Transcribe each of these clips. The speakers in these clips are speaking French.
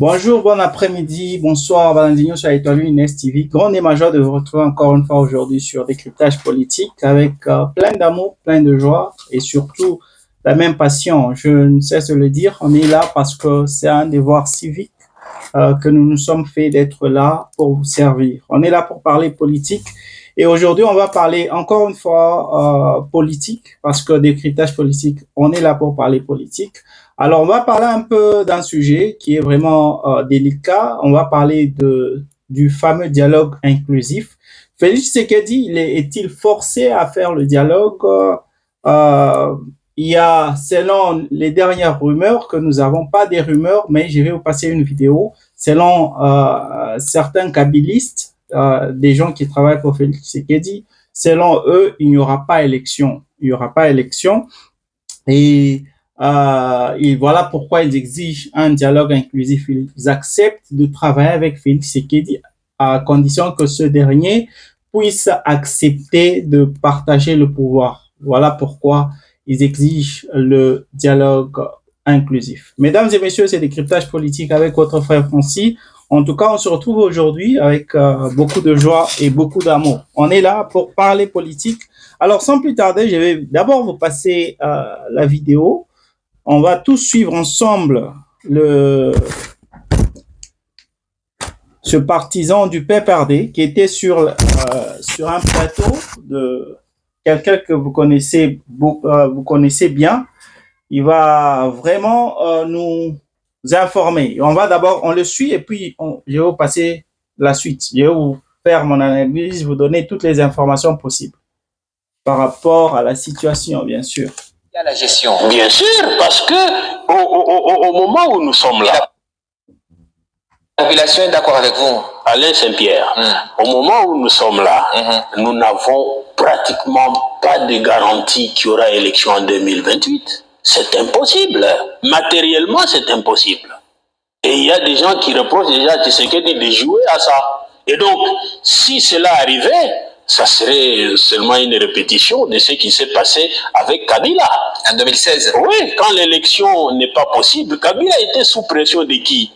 Bonjour, bon après-midi, bonsoir, Valentinho sur Étoile Inès TV. Grand et majeur de vous retrouver encore une fois aujourd'hui sur Décryptage politique avec plein d'amour, plein de joie et surtout la même passion. Je ne cesse de le dire, on est là parce que c'est un devoir civique que nous nous sommes faits d'être là pour vous servir. On est là pour parler politique et aujourd'hui on va parler encore une fois politique parce que Décryptage politique, on est là pour parler politique. Alors, on va parler un peu d'un sujet qui est vraiment délicat. On va parler du fameux dialogue inclusif. Félix Tshisekedi, est-il forcé à faire le dialogue? Euh, il y a, selon les dernières rumeurs, que nous n'avons pas des rumeurs, mais je vais vous passer une vidéo. Selon certains kabylistes, des gens qui travaillent pour Félix Tshisekedi, selon eux, il n'y aura pas élection. Il n'y aura pas élection. Et voilà pourquoi ils exigent un dialogue inclusif. Ils acceptent de travailler avec Félix Tshisekedi à condition que ce dernier puisse accepter de partager le pouvoir. Voilà pourquoi ils exigent le dialogue inclusif. Mesdames et messieurs, c'est Décryptage politique avec votre frère Francis. En tout cas, on se retrouve aujourd'hui avec beaucoup de joie et beaucoup d'amour. On est là pour parler politique. Alors, sans plus tarder, je vais d'abord vous passer la vidéo. On va tous suivre ensemble ce partisan du PPRD qui était sur un plateau de quelqu'un que vous connaissez bien. Il va vraiment nous informer. On le suit et puis je vais vous passer la suite. Je vais vous faire mon analyse, vous donner toutes les informations possibles par rapport à la situation, bien sûr. Il y a la gestion. Bien sûr, parce que au moment où nous sommes là, la population est d'accord avec vous. Alain Saint-Pierre, au moment où nous sommes là, nous n'avons pratiquement pas de garantie qu'il y aura élection en 2028. C'est impossible. Matériellement, c'est impossible. Et il y a des gens qui reprochent déjà à Tshisekedi de jouer à ça. Et donc, si cela arrivait, ça serait seulement une répétition de ce qui s'est passé avec Kabila. En 2016. Oui, quand l'élection n'est pas possible, Kabila était sous pression de qui?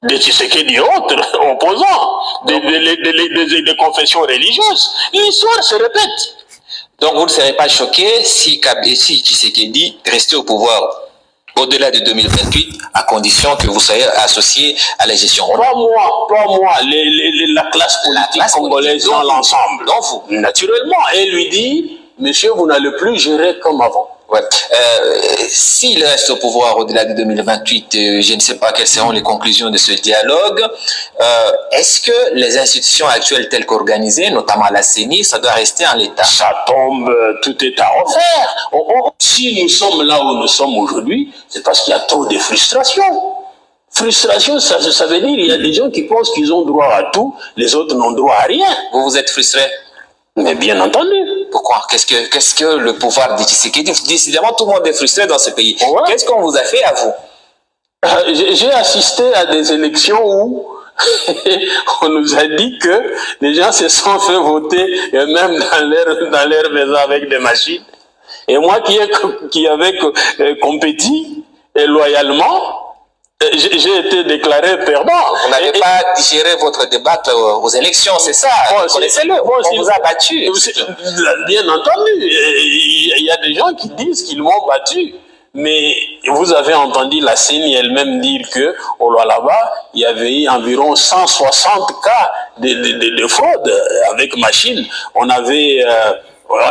De Tshisekedi et autres opposants, des confessions religieuses. L'histoire se répète. Donc vous ne serez pas choqué si Tshisekedi restait au pouvoir au-delà de 2028, à condition que vous soyez associé à la gestion. Pas moi, la classe politique congolaise dans l'ensemble. Donc vous. Naturellement, et lui dit, monsieur, vous n'allez plus gérer comme avant. Ouais. S'il reste au pouvoir au-delà de 2028, je ne sais pas quelles seront les conclusions de ce dialogue. Est-ce que les institutions actuelles telles qu'organisées, notamment la CENI, ça doit rester en l'état? Ça tombe, tout est à refaire. Si nous sommes là où nous sommes aujourd'hui, c'est parce qu'il y a trop de frustration. Frustration, ça veut dire qu'il y a des gens qui pensent qu'ils ont droit à tout, les autres n'ont droit à rien. Vous êtes frustré? Mais bien entendu. Pourquoi? Qu'est-ce que le pouvoir de Tshisekedi? Décidément, tout le monde est frustré dans ce pays. Ouais. Qu'est-ce qu'on vous a fait à vous? J'ai assisté à des élections où on nous a dit que les gens se sont fait voter, et même dans leur maison avec des machines. Et moi qui avais compétit loyalement, j'ai été déclaré perdant. Vous n'avez pas digéré votre débat aux élections, c'est ça? Connaissez-le. On vous a battu. Bien entendu. Il y a des gens qui disent qu'ils m'ont battu. Mais vous avez entendu la CENI elle-même dire qu'au Lualaba, il y avait eu environ 160 cas de fraude avec machine.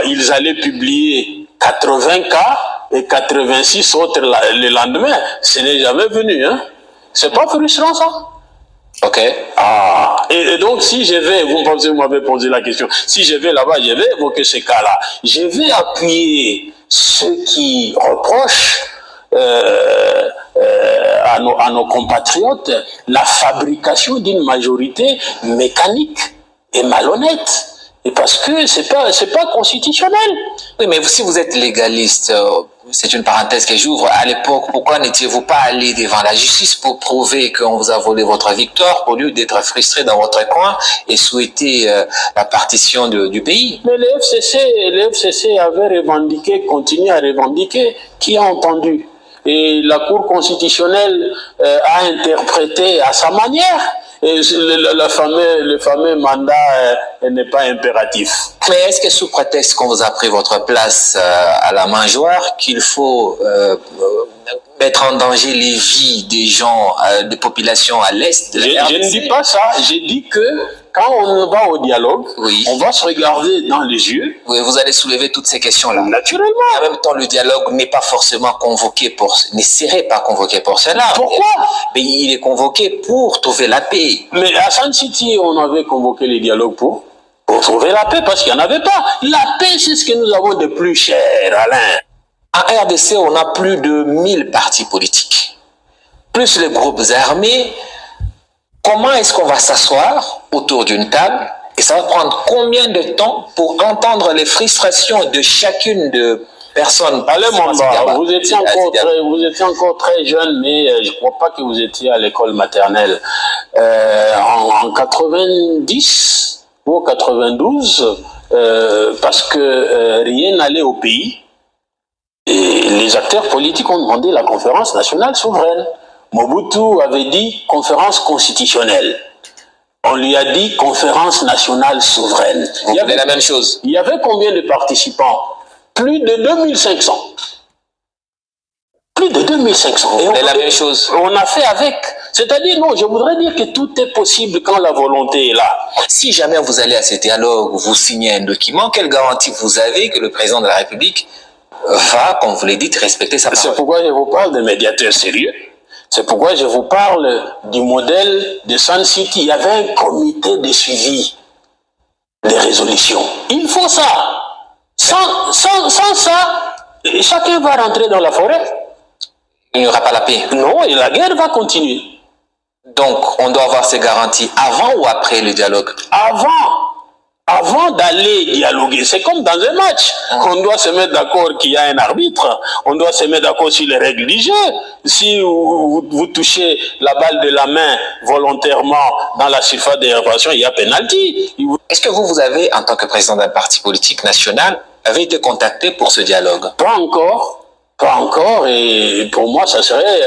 Ils allaient publier 80 cas et 86 autres le lendemain. Ce n'est jamais venu. Hein? C'est pas frustrant ça? Ok. Et donc si je vais, vous m'avez posé la question, si je vais là-bas, je vais évoquer ces cas-là. Je vais appuyer ceux qui reprochent à nos compatriotes la fabrication d'une majorité mécanique et malhonnête. Et parce que c'est pas constitutionnel. Oui, mais si vous êtes légaliste, c'est une parenthèse que j'ouvre, à l'époque, pourquoi n'étiez-vous pas allé devant la justice pour prouver qu'on vous a volé votre victoire au lieu d'être frustré dans votre coin et souhaiter la partition du pays? Mais le FCC avait revendiqué, continue à revendiquer, qui a entendu? Et la Cour constitutionnelle a interprété à sa manière. Et le fameux mandat n'est pas impératif. Mais est-ce que sous prétexte qu'on vous a pris votre place à la mangeoire, qu'il faut mettre en danger les vies des gens, des populations à l'est de la RDC? Je ne dis pas ça. J'ai dit que quand on va au dialogue, oui, on va se regarder dans les yeux. Oui, vous allez soulever toutes ces questions-là. Naturellement. En même temps, le dialogue n'est pas forcément convoqué ne serait pas convoqué pour cela. Pourquoi? Mais il est convoqué pour trouver la paix. Mais à Sun City, on avait convoqué les dialogues pour trouver la paix, parce qu'il n'y en avait pas. La paix, c'est ce que nous avons de plus cher, Alain. En RDC, on a plus de 1000 partis politiques, plus les groupes armés. Comment est-ce qu'on va s'asseoir autour d'une table et ça va prendre combien de temps pour entendre les frustrations de chacune de personnes? Allez, vous étiez encore très jeune, mais je ne crois pas que vous étiez à l'école maternelle. En 90 ou 92, parce que rien n'allait au pays, et les acteurs politiques ont demandé la conférence nationale souveraine. Mobutu avait dit conférence constitutionnelle. On lui a dit conférence nationale souveraine. Vous voulez la même chose? Il y avait combien de participants? Plus de 2500. Plus de 2500. Et on fait la même chose. On a fait avec. C'est-à-dire, non, je voudrais dire que tout est possible quand la volonté est là. Si jamais vous allez à ce dialogue, vous signez un document, quelle garantie vous avez que le président de la République va, comme vous l'avez dit, respecter sa parole? C'est pourquoi je vous parle de médiateurs sérieux. C'est pourquoi je vous parle du modèle de Sun City. Il y avait un comité de suivi des résolutions. Il faut ça. Sans ça, chacun va rentrer dans la forêt. Il n'y aura pas la paix. Non, et la guerre va continuer. Donc, on doit avoir ces garanties avant ou après le dialogue? Avant d'aller dialoguer, c'est comme dans un match. On doit se mettre d'accord qu'il y a un arbitre. On doit se mettre d'accord sur les règles du jeu. Si vous touchez la balle de la main volontairement dans la surface de réparation, il y a pénalty. Est-ce que vous avez, en tant que président d'un parti politique national, avez été contacté pour ce dialogue? Pas encore. Et pour moi, ça serait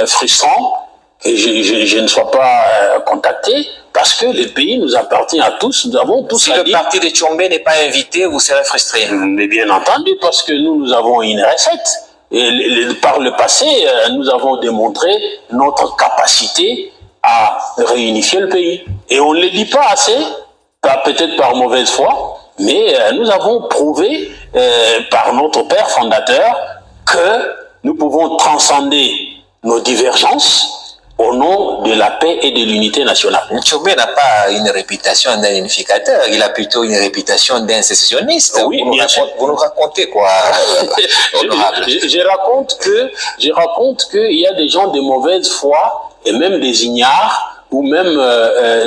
frustrant que je ne sois pas contacté, parce que le pays nous appartient à tous, nous avons tous si le parti de Tshombe n'est pas invité, vous serez frustré? Mais bien entendu, parce que nous avons une recette. Et par le passé, nous avons démontré notre capacité à réunifier le pays. Et on ne le dit pas assez, peut-être par mauvaise foi, mais nous avons prouvé par notre père fondateur que nous pouvons transcender nos divergences au nom de la paix et de l'unité nationale. Tshombe n'a pas une réputation d'un unificateur, il a plutôt une réputation d'un sécessionniste. Oui, vous nous racontez quoi, honorable? Je raconte qu'il y a des gens de mauvaise foi, et même des ignares, ou même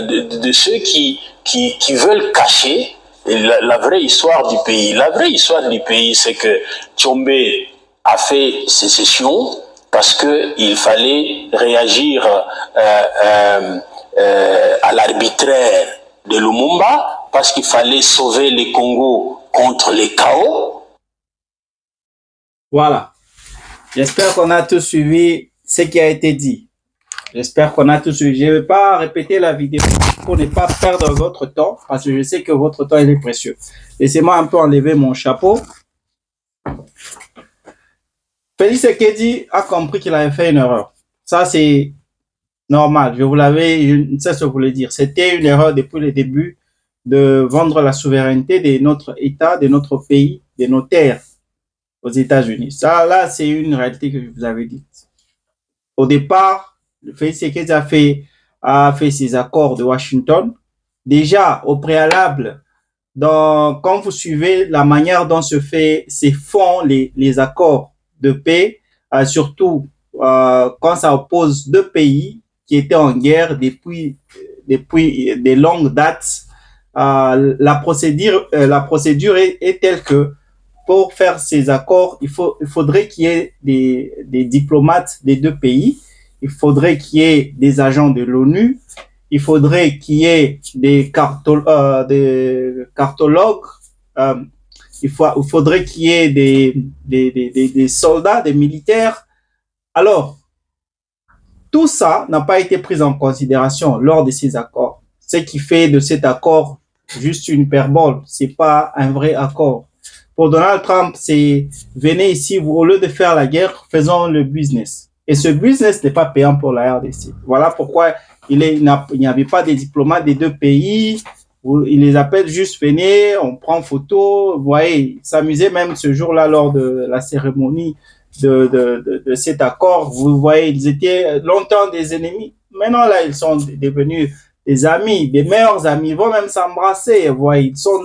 de ceux qui veulent cacher la vraie histoire du pays. La vraie histoire du pays, c'est que Tshombe a fait sécession parce qu'il fallait réagir à l'arbitraire de Lumumba, parce qu'il fallait sauver le Congo contre les chaos. Voilà. J'espère qu'on a tous suivi ce qui a été dit. J'espère qu'on a tous suivi. Je ne vais pas répéter la vidéo pour ne pas perdre votre temps, parce que je sais que votre temps il est précieux. Laissez-moi un peu enlever mon chapeau. Félix Tshisekedi a compris qu'il avait fait une erreur. Ça, c'est normal. Je ne sais ce que vous voulez dire. C'était une erreur depuis le début de vendre la souveraineté de notre État, de notre pays, de nos terres aux États-Unis. Ça, là, c'est une réalité que je vous avais dite. Au départ, Félix Tshisekedi a fait ses accords de Washington. Déjà, au préalable, quand vous suivez la manière dont se font les accords de paix, surtout quand ça oppose deux pays qui étaient en guerre depuis des longues dates, la procédure est telle que pour faire ces accords, il faudrait qu'il y ait des diplomates des deux pays, il faudrait qu'il y ait des agents de l'ONU, il faudrait qu'il y ait des cartologues, il faudrait qu'il y ait des soldats, des militaires. Alors, tout ça n'a pas été pris en considération lors de ces accords. Ce qui fait de cet accord juste une hyperbole, c'est pas un vrai accord. Pour Donald Trump, c'est venez ici, au lieu de faire la guerre, faisons le business. Et ce business n'est pas payant pour la RDC. Voilà pourquoi il n'y avait pas de diplomates des deux pays. Il les appelle juste venez, on prend photo. Vous voyez, ils s'amusaient même ce jour-là lors de la cérémonie de cet accord. Vous voyez, ils étaient longtemps des ennemis. Maintenant, là, ils sont devenus des amis, des meilleurs amis. Ils vont même s'embrasser. Vous voyez, ils sont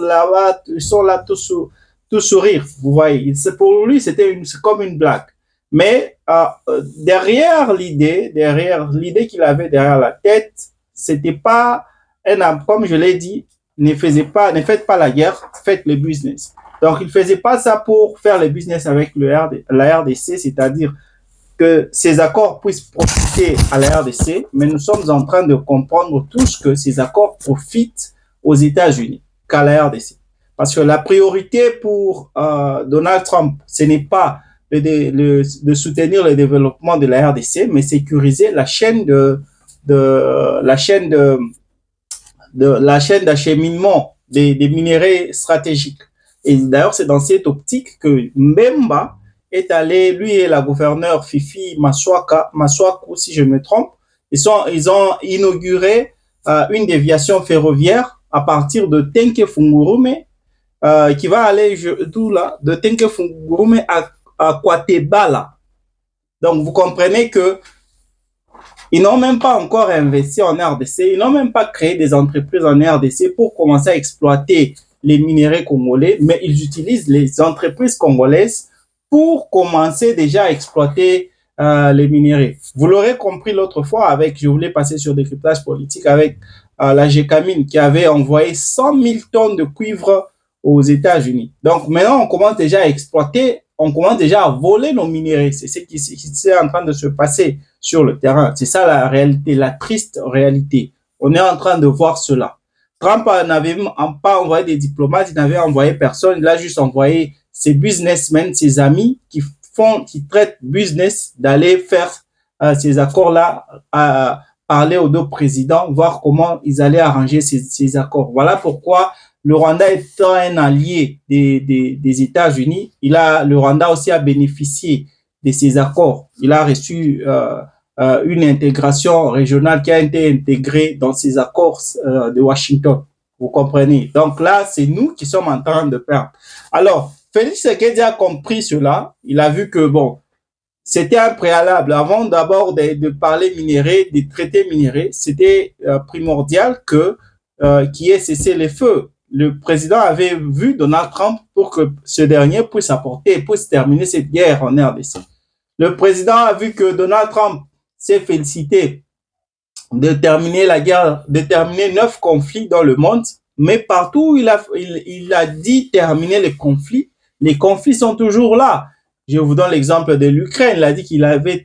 là tout sourire. Vous voyez, pour lui, c'est comme une blague. Mais derrière l'idée qu'il avait derrière la tête, c'était pas comme je l'ai dit, ne faites pas la guerre, faites le business. Donc, il faisait pas ça pour faire le business avec la RDC, c'est-à-dire que ces accords puissent profiter à la RDC, mais nous sommes en train de comprendre tous que ces accords profitent aux États-Unis qu'à la RDC. Parce que la priorité pour Donald Trump, ce n'est pas de soutenir le développement de la RDC, mais sécuriser la chaîne d'acheminement des minéraux stratégiques. Et d'ailleurs, c'est dans cette optique que Mbemba est allé, lui et la gouverneure Fifi Maswaku, si je me trompe, ils ont inauguré une déviation ferroviaire à partir de Tenke-Fungurume, qui va aller d'où là, de Tenke-Fungurume à Kwatebala. Donc, vous comprenez que ils n'ont même pas encore investi en RDC, ils n'ont même pas créé des entreprises en RDC pour commencer à exploiter les minéraux congolais, mais ils utilisent les entreprises congolaises pour commencer déjà à exploiter les minéraux. Vous l'aurez compris l'autre fois je voulais passer sur décryptage politique avec la GECAMINE qui avait envoyé 100 000 tonnes de cuivre aux États-Unis. Donc maintenant, on commence déjà à exploiter, on commence déjà à voler nos minéraux. C'est ce qui est en train de se passer sur le terrain. C'est ça la réalité, la triste réalité. On est en train de voir cela. Trump n'avait pas envoyé des diplomates, il n'avait envoyé personne, il a juste envoyé ses businessmen, ses amis qui traitent business d'aller faire ces accords-là, parler aux deux présidents, voir comment ils allaient arranger ces accords. Voilà pourquoi le Rwanda étant un allié des États-Unis, le Rwanda aussi a bénéficié de ces accords. Il a reçu une intégration régionale qui a été intégrée dans ces accords de Washington. Vous comprenez? Donc là, c'est nous qui sommes en train de perdre. Alors, Félix Tshisekedi a compris cela. Il a vu que, bon, c'était un préalable. Avant d'abord de parler minéraux, des traités minéraux, c'était primordial qu'il y ait cessé les feux. Le président avait vu Donald Trump pour que ce dernier puisse terminer cette guerre en RDC. Le président a vu que Donald Trump s'est félicité de terminer la guerre, de terminer 9 conflits dans le monde, mais partout où il a dit terminer les conflits sont toujours là. Je vous donne l'exemple de l'Ukraine. Il a dit qu'il allait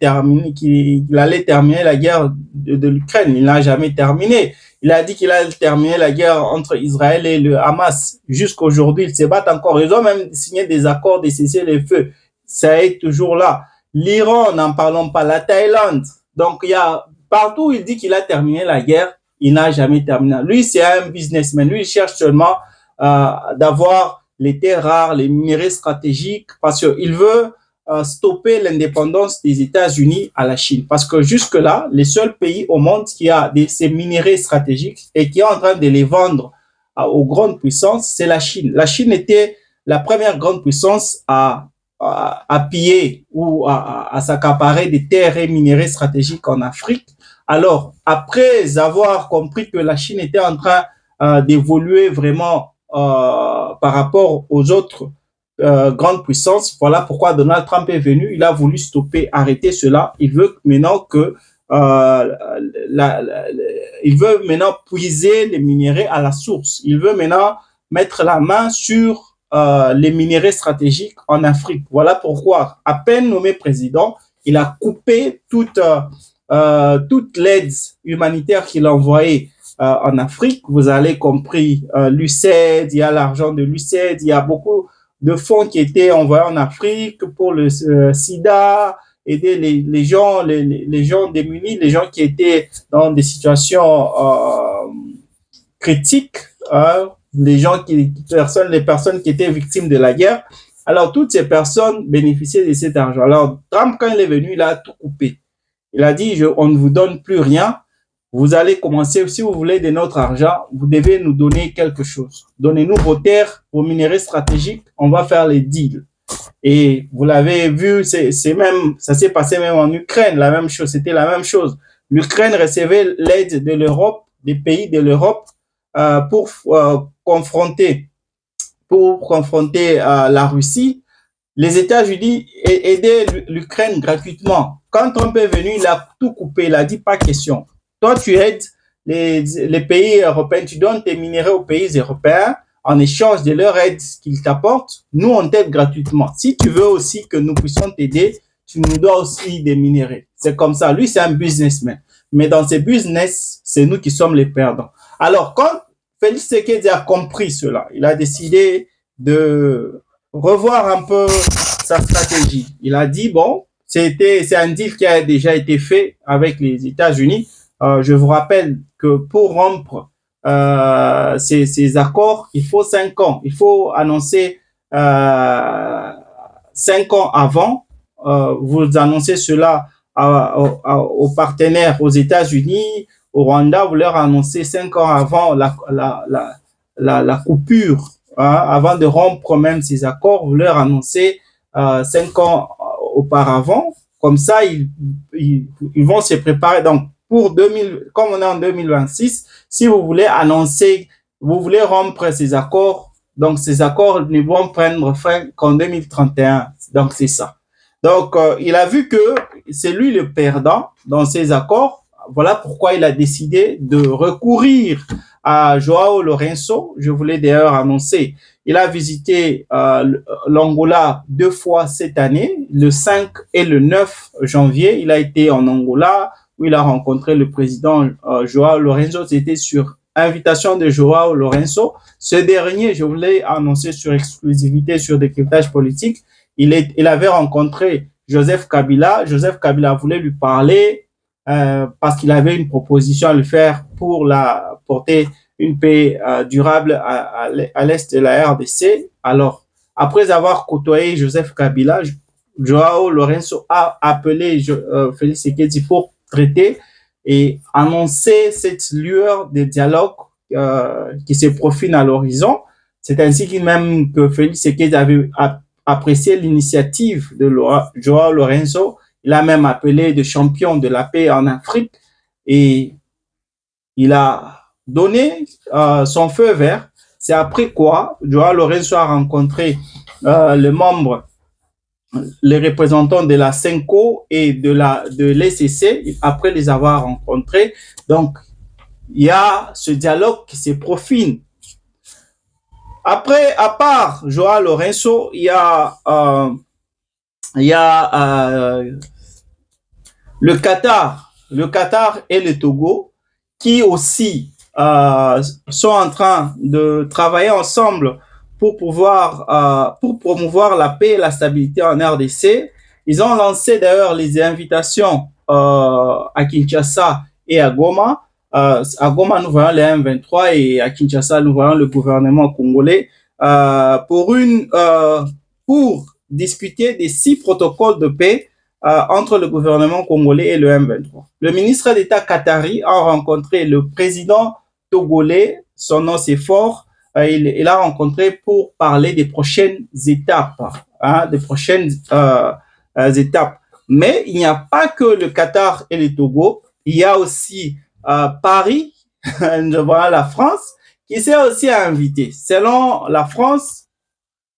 terminer la guerre de l'Ukraine. Il n'a jamais terminé. Il a dit qu'il allait terminer la guerre entre Israël et le Hamas. Jusqu'aujourd'hui, ils se battent encore. Ils ont même signé des accords de cesser les feux. Ça est toujours là. L'Iran, n'en parlons pas. La Thaïlande. Donc, partout où il dit qu'il a terminé la guerre, il n'a jamais terminé. Lui, c'est un businessman. Lui, il cherche seulement d'avoir les terres rares, les minéraux stratégiques, parce qu'il veut stopper l'indépendance des États-Unis à la Chine. Parce que jusque-là, les seuls pays au monde qui a ces minéraux stratégiques et qui est en train de les vendre aux grandes puissances, c'est la Chine. La Chine était la première grande puissance à piller ou à s'accaparer des terres et minéraux stratégiques en Afrique. Alors, après avoir compris que la Chine était en train d'évoluer vraiment par rapport aux autres grande puissance. Voilà pourquoi Donald Trump est venu. Il a voulu stopper, arrêter cela. Il veut maintenant que il veut maintenant puiser les minéraux à la source. Il veut maintenant mettre la main sur les minéraux stratégiques en Afrique. Voilà pourquoi, à peine nommé président, il a coupé toute l'aide humanitaire qu'il a envoyée en Afrique. Vous avez compris, l'USAID, il y a l'argent de l'USAID, il y a beaucoup de fonds qui étaient envoyés en Afrique pour le sida, aider les gens démunis, les gens qui étaient dans des situations critiques, les personnes qui étaient victimes de la guerre. Alors, toutes ces personnes bénéficiaient de cet argent. Alors, Trump, quand il est venu, il a tout coupé. Il a dit, on ne vous donne plus rien. Vous allez commencer, si vous voulez de notre argent, vous devez nous donner quelque chose. Donnez-nous vos terres, vos minéraux stratégiques, on va faire les deals. Et vous l'avez vu, ça s'est passé même en Ukraine, la même chose, c'était la même chose. L'Ukraine recevait l'aide de l'Europe, des pays de l'Europe, pour confronter la Russie. Les États-Unis aidaient l'Ukraine gratuitement. Quand Trump est venu, il a tout coupé, il a dit pas question. Toi, tu aides les pays européens, tu donnes tes minéraux aux pays européens en échange de leur aide qu'ils t'apportent. Nous, on t'aide gratuitement. Si tu veux aussi que nous puissions t'aider, tu nous dois aussi des minéraux. C'est comme ça. Lui, c'est un businessman. Mais dans ces business, c'est nous qui sommes les perdants. Alors, quand Félix Tshisekedi a compris cela, il a décidé de revoir un peu sa stratégie. Il a dit, bon, c'est un deal qui a déjà été fait avec les États-Unis. Je vous rappelle que pour rompre ces accords, il faut 5 ans. Il faut annoncer 5 ans avant. Vous annoncez cela aux partenaires aux États-Unis, au Rwanda. Vous leur annoncez 5 ans avant la coupure, avant de rompre même ces accords. Vous leur annoncez 5 ans auparavant. Comme ça, ils vont se préparer. Donc, comme on est en 2026, si vous voulez annoncer, vous voulez rompre ces accords, donc ces accords ne vont prendre fin qu'en 2031. Donc, c'est ça. Donc, il a vu que c'est lui le perdant dans ces accords. Voilà pourquoi il a décidé de recourir à Joao Lourenço. Je voulais d'ailleurs annoncer, il a visité l'Angola 2 fois cette année, le 5 et le 9 janvier. Il a été en Angola, où il a rencontré le président Joao Lourenço. C'était sur invitation de Joao Lourenço. Ce dernier, je voulais annoncer sur exclusivité sur Décryptage politique, il avait rencontré Joseph Kabila. Joseph Kabila voulait lui parler parce qu'il avait une proposition à lui faire pour porter une paix durable à l'est de la RDC. Alors, après avoir côtoyé Joseph Kabila, Joao Lourenço a appelé Félix Tshisekedi pour traiter et annoncer cette lueur de dialogue qui se profile à l'horizon. C'est ainsi que Félix Tshisekedi avait apprécié l'initiative de Joao Lourenço. Il a même appelé de champion de la paix en Afrique et il a donné son feu vert. C'est après quoi Joao Lourenço a rencontré les représentants de la CENCO et de l'ECC après les avoir rencontrés. Donc, il y a ce dialogue qui se profile. Après, à part Joao Lourenço, il y a le Qatar et le Togo qui aussi sont en train de travailler ensemble pour promouvoir la paix et la stabilité en RDC. Ils ont lancé d'ailleurs les invitations à Kinshasa et à Goma. À Goma, nous voyons les M23 et à Kinshasa, nous voyons le gouvernement congolais pour discuter des 6 protocoles de paix entre le gouvernement congolais et le M23. Le ministre d'État qatari a rencontré le président togolais, son nom c'est Fort, il a rencontré pour parler des prochaines étapes, étapes. Mais il n'y a pas que le Qatar et le Togo, il y a aussi Paris, voilà la France, qui s'est aussi invité. Selon la France,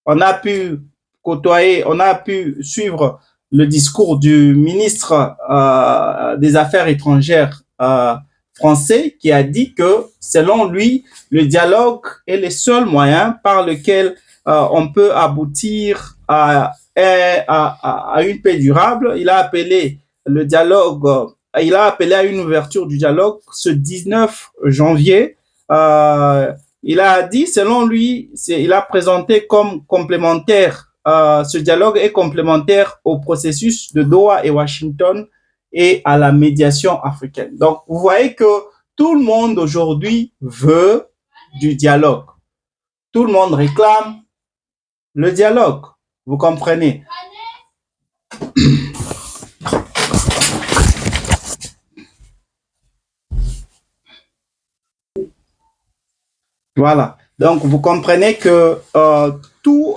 on a pu côtoyer, on a pu suivre le discours du ministre des Affaires étrangères français qui a dit que, selon lui, le dialogue est le seul moyen par lequel on peut aboutir à une paix durable. Il a appelé le dialogue, il a appelé à une ouverture du dialogue ce 19 janvier. Il a dit, selon lui, il a présenté comme complémentaire, ce dialogue est complémentaire au processus de Doha et Washington et à la médiation africaine. Donc, vous voyez que tout le monde aujourd'hui veut du dialogue. Tout le monde réclame le dialogue. Vous comprenez? Voilà. Donc, vous comprenez que tout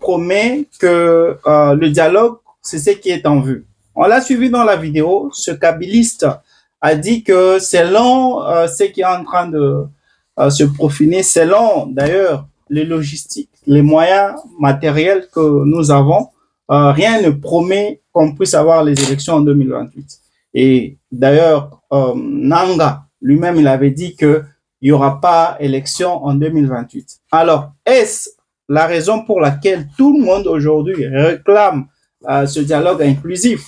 promet que le dialogue, c'est ce qui est en vue. On l'a suivi dans la vidéo. Ce kabiliste a dit que selon ce qui est en train de se profiler, selon d'ailleurs les logistiques, les moyens matériels que nous avons, rien ne promet qu'on puisse avoir les élections en 2028. Et d'ailleurs, Nanga lui-même, il avait dit qu'il n'y aura pas élection en 2028. Alors, est-ce la raison pour laquelle tout le monde aujourd'hui réclame ce dialogue inclusif?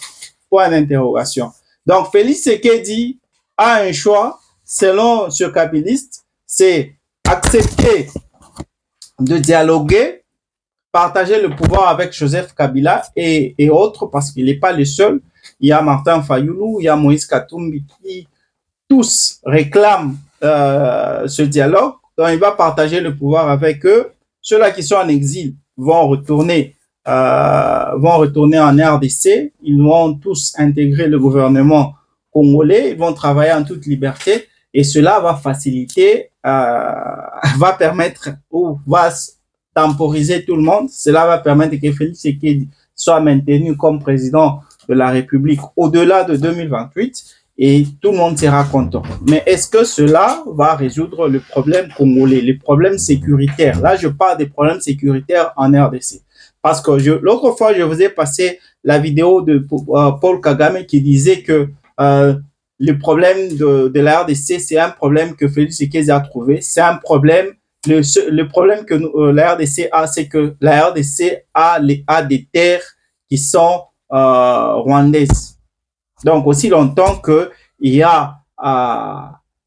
Point d'interrogation. Donc, Félix Tshisekedi a un choix, selon ce kabiliste, c'est accepter de dialoguer, partager le pouvoir avec Joseph Kabila et autres, parce qu'il n'est pas le seul. Il y a Martin Fayoulou, il y a Moïse Katumbi qui tous réclament ce dialogue. Donc, il va partager le pouvoir avec eux. Ceux-là qui sont en exil vont retourner en RDC. Ils vont tous intégrer le gouvernement congolais. Ils vont travailler en toute liberté. Et cela va faciliter, va permettre ou va temporiser tout le monde. Cela va permettre que Félix Tshisekedi soit maintenu comme président de la République au-delà de 2028 et tout le monde sera content. Mais est-ce que cela va résoudre le problème congolais, les problèmes sécuritaires? Là, je parle des problèmes sécuritaires en RDC. Parce que l'autre fois, je vous ai passé la vidéo de Paul Kagame qui disait que le problème de la RDC, c'est un problème que Félix Tshisekedi a trouvé. C'est un problème. Le problème que la RDC a, c'est que la RDC a des terres qui sont rwandaises. Donc, aussi longtemps que il y a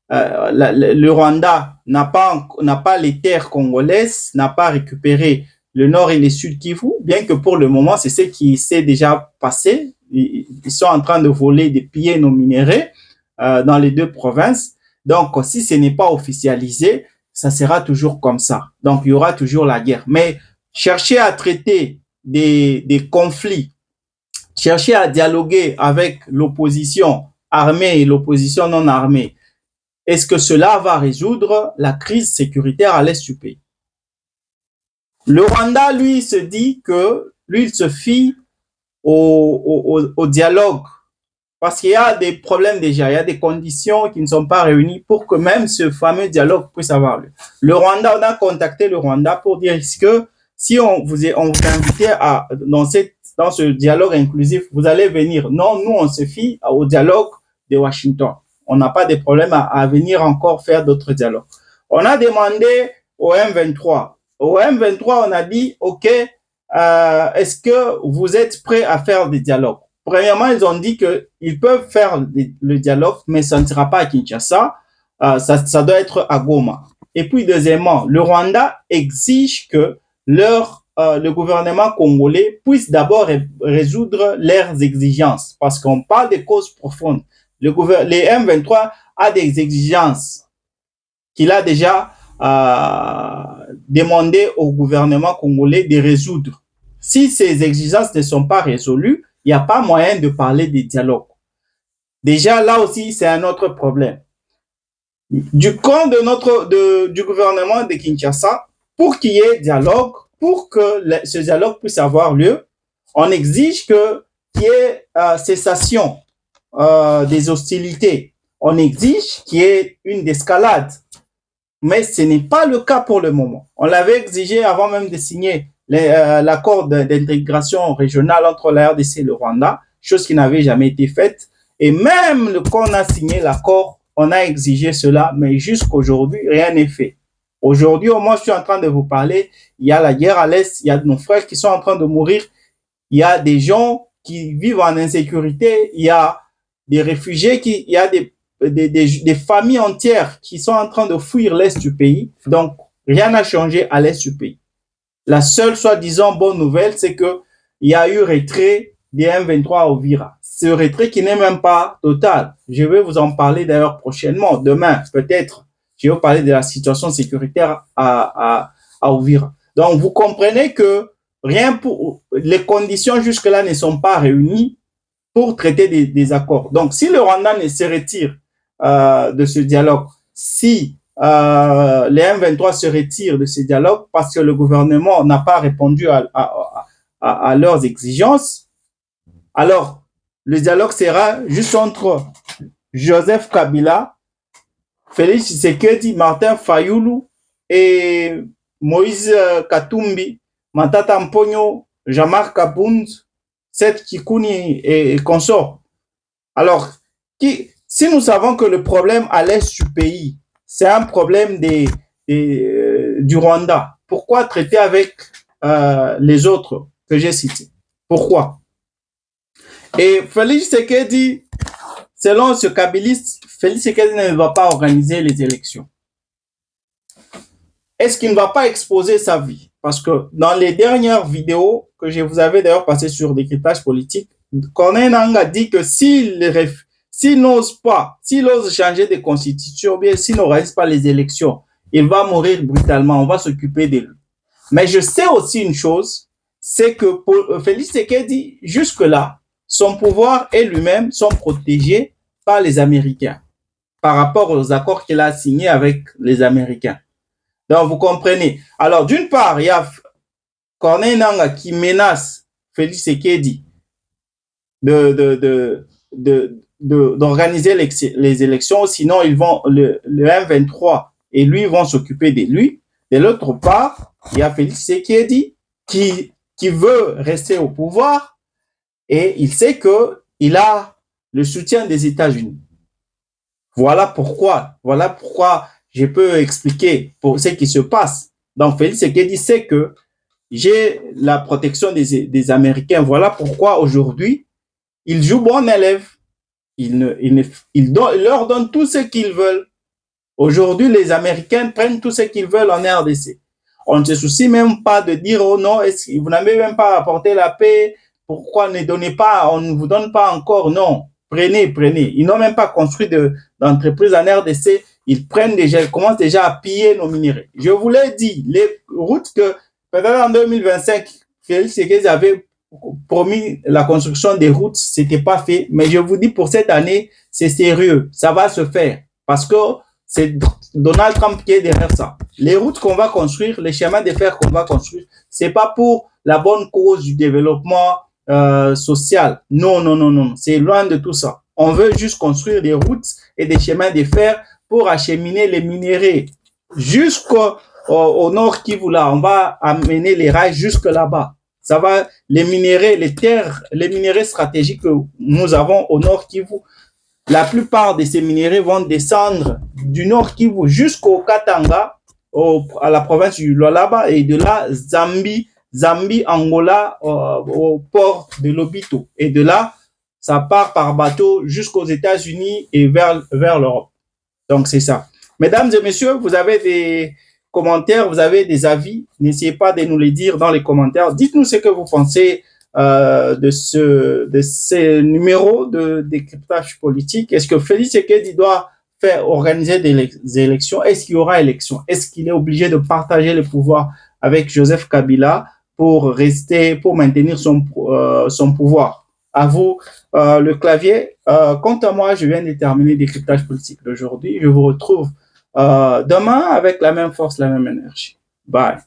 le Rwanda n'a pas les terres congolaises, n'a pas récupéré le nord et le sud Kivu, bien que pour le moment, c'est ce qui s'est déjà passé. Ils sont en train de voler, de piller nos minéraux dans les deux provinces. Donc, si ce n'est pas officialisé, ça sera toujours comme ça. Donc, il y aura toujours la guerre. Mais chercher à traiter des conflits, chercher à dialoguer avec l'opposition armée et l'opposition non armée, est-ce que cela va résoudre la crise sécuritaire à l'est du pays? Le Rwanda, lui, se dit que lui, il se fie au dialogue parce qu'il y a des problèmes déjà, il y a des conditions qui ne sont pas réunies pour que même ce fameux dialogue puisse avoir lieu. Le Rwanda, on a contacté le Rwanda pour dire est-ce que si on vous invitait dans ce dialogue inclusif, vous allez venir? Non, nous, on se fie au dialogue de Washington. On n'a pas de problème à venir encore faire d'autres dialogues. On a demandé au M23. Au M23, on a dit, OK, est-ce que vous êtes prêts à faire des dialogues? Premièrement, ils ont dit qu'ils peuvent faire le dialogue, mais ça ne sera pas à Kinshasa, ça doit être à Goma. Et puis, deuxièmement, le Rwanda exige que le gouvernement congolais puisse d'abord résoudre leurs exigences, parce qu'on parle des causes profondes. Les M23 a des exigences qu'il a déjà demandé au gouvernement congolais de résoudre. Si ces exigences ne sont pas résolues, il n'y a pas moyen de parler de dialogue. Déjà, là aussi, c'est un autre problème. Du camp du gouvernement de Kinshasa, pour qu'il y ait dialogue, pour que ce dialogue puisse avoir lieu, on exige qu'il y ait cessation des hostilités. On exige qu'il y ait une escalade Mais ce n'est pas le cas pour le moment. On l'avait exigé avant même de signer l'accord d'intégration régionale entre la RDC et le Rwanda, chose qui n'avait jamais été faite. Et même quand on a signé l'accord, on a exigé cela, mais jusqu'aujourd'hui, rien n'est fait. Aujourd'hui, au moins, je suis en train de vous parler, il y a la guerre à l'Est, il y a nos frères qui sont en train de mourir, il y a des gens qui vivent en insécurité, il y a des réfugiés, il y a des familles entières qui sont en train de fuir l'Est du pays. Donc, rien n'a changé à l'Est du pays. La seule, soi-disant, bonne nouvelle, c'est qu'il y a eu retrait des M23 à Uvira. Ce retrait qui n'est même pas total. Je vais vous en parler d'ailleurs prochainement. Demain, peut-être, je vais vous parler de la situation sécuritaire à Uvira. Donc, vous comprenez que rien pour les conditions jusque-là ne sont pas réunies pour traiter des accords. Donc, si le Rwanda ne se retire de ce dialogue, si les M23 se retirent de ce dialogue parce que le gouvernement n'a pas répondu à leurs exigences, alors le dialogue sera juste entre Joseph Kabila, Félix Tshisekedi, Martin Fayulu et Moïse Katumbi, Matata Mponyo, Jean-Marc Kabound, Seth Kikuni et consorts. Alors, si nous savons que le problème à l'est du pays, c'est un problème du Rwanda, pourquoi traiter avec les autres que j'ai cités? Pourquoi? Et Félix Tshisekedi, selon ce kabiliste, Félix Tshisekedi ne va pas organiser les élections. Est-ce qu'il ne va pas exposer sa vie? Parce que dans les dernières vidéos que je vous avais d'ailleurs passées sur décryptage politique, Corneille Nangaa dit que s'il n'ose changer de constitution, ou bien s'il n'organise pas les élections, il va mourir brutalement, on va s'occuper de lui. Mais je sais aussi une chose, c'est que pour Félix Tshisekedi, jusque-là, son pouvoir et lui-même sont protégés par les Américains, par rapport aux accords qu'il a signés avec les Américains. Donc, vous comprenez. Alors, d'une part, il y a Corneille Nangaa qui menace Félix Tshisekedi d'organiser les élections, sinon le M23 et lui vont s'occuper de lui. De l'autre part, il y a Félix Tshisekedi qui veut rester au pouvoir et il sait qu'il a le soutien des États-Unis. Voilà pourquoi je peux expliquer pour ce qui se passe. Donc, Félix Tshisekedi sait que j'ai la protection des Américains. Voilà pourquoi aujourd'hui, il joue bon élève. Il leur donne tout ce qu'ils veulent. Aujourd'hui, les Américains prennent tout ce qu'ils veulent en RDC. On ne se soucie même pas de dire, oh non, vous n'avez même pas apporté la paix. Pourquoi ne donnez pas, on ne vous donne pas encore? Non, prenez. Ils n'ont même pas construit d'entreprise en RDC. Ils commencent déjà à piller nos minerais. Je vous l'ai dit, les routes que, peut-être en 2025, Félix Tshisekedi avait promis la construction des routes, c'était pas fait. Mais je vous dis, pour cette année, c'est sérieux. Ça va se faire. Parce que c'est Donald Trump qui est derrière ça. Les routes qu'on va construire, les chemins de fer qu'on va construire, c'est pas pour la bonne cause du développement social. Non. C'est loin de tout ça. On veut juste construire des routes et des chemins de fer pour acheminer les minéraux jusqu'au nord Kivu là. On va amener les rails jusque là-bas. Ça va, les minéraux stratégiques que nous avons au nord Kivu, la plupart de ces minéraux vont descendre du nord Kivu jusqu'au Katanga, à la province du Lualaba, et de là, Zambie, Angola, au port de Lobito. Et de là, ça part par bateau jusqu'aux États-Unis et vers l'Europe. Donc, c'est ça. Mesdames et messieurs, vous avez des commentaires, vous avez des avis, n'essayez pas de nous les dire dans les commentaires. Dites-nous ce que vous pensez de ces numéros de décryptage politique. Est-ce que Félix Tshisekedi doit organiser des élections? Est-ce qu'il y aura élection? Est-ce qu'il est obligé de partager le pouvoir avec Joseph Kabila pour maintenir son pouvoir? À vous le clavier. Quant à moi, je viens de terminer le décryptage politique d'aujourd'hui. Je vous retrouve demain avec la même force, la même énergie. Bye.